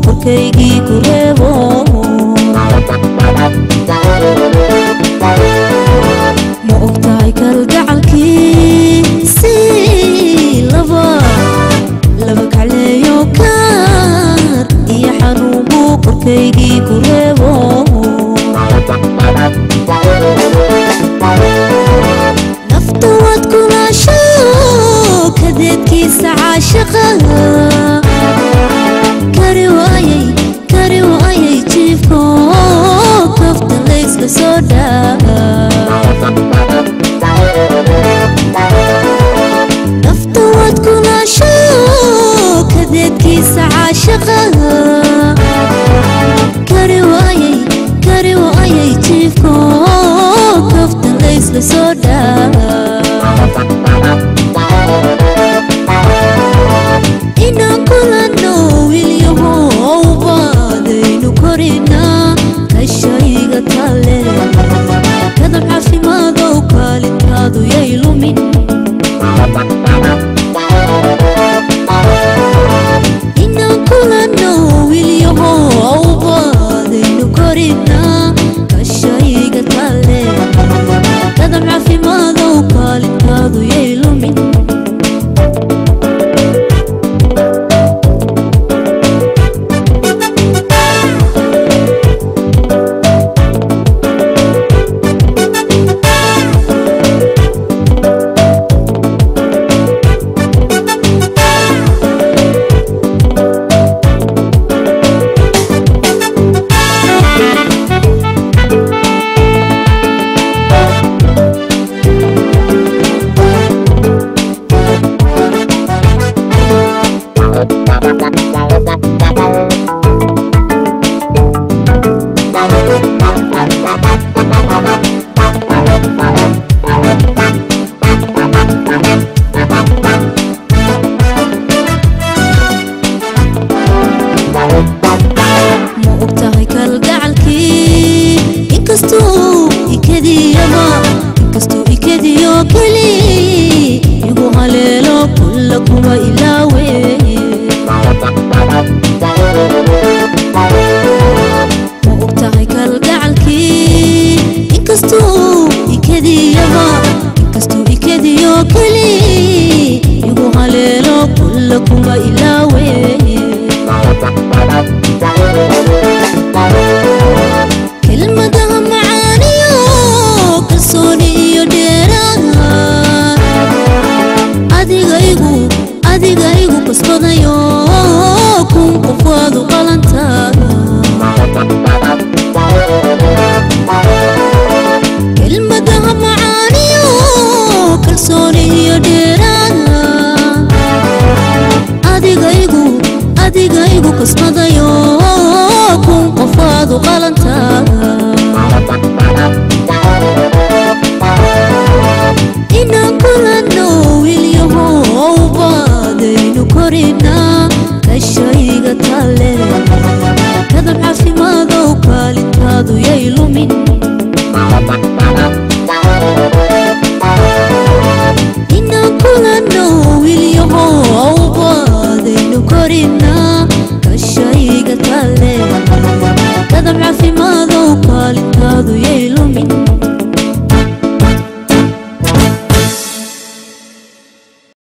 korkaygii ku reebo ma ogtahay kalgacalkii si laba kacleeyo kaar iyo xanuun buu korkaygii ku reebo nafta waad kulaasho kadeedkiisa caashaqa kari waayay jiifko kafta laysla soo dhaaf nafta waad kulaasho kadeedkiisa caashaqa kari waayay jiifko kafta laysla soo dhaaf inaan kulano wilyahow baadaynu korinaa kashayga tale kadab caafimadow kaalintaadu yay lumin inaan kulano wilyahow baadaynu korinaa kashayga tale kadab caafimadow kaalintaadu yay lumin inkastuu ikadiyo keli igu haleelo kulla kuma ilaawe ma ogtahay kalgacalkii inkastuu ikadiyo keli igu haleelo kulla kuma ilaawe kelmadaha macaaniyo kalsooni iyo dheeraha adigaygu kasbadayo kun qofaadu qalantaada kelmadaha macaaniyo kalsooni iyo dheeraha adigaygu kasbadayo kun qofaadu qalantaada inaan kulano wilyahow baadaynu korinaa kashayga tale kadab caafimadow kaalintaadu yay lumin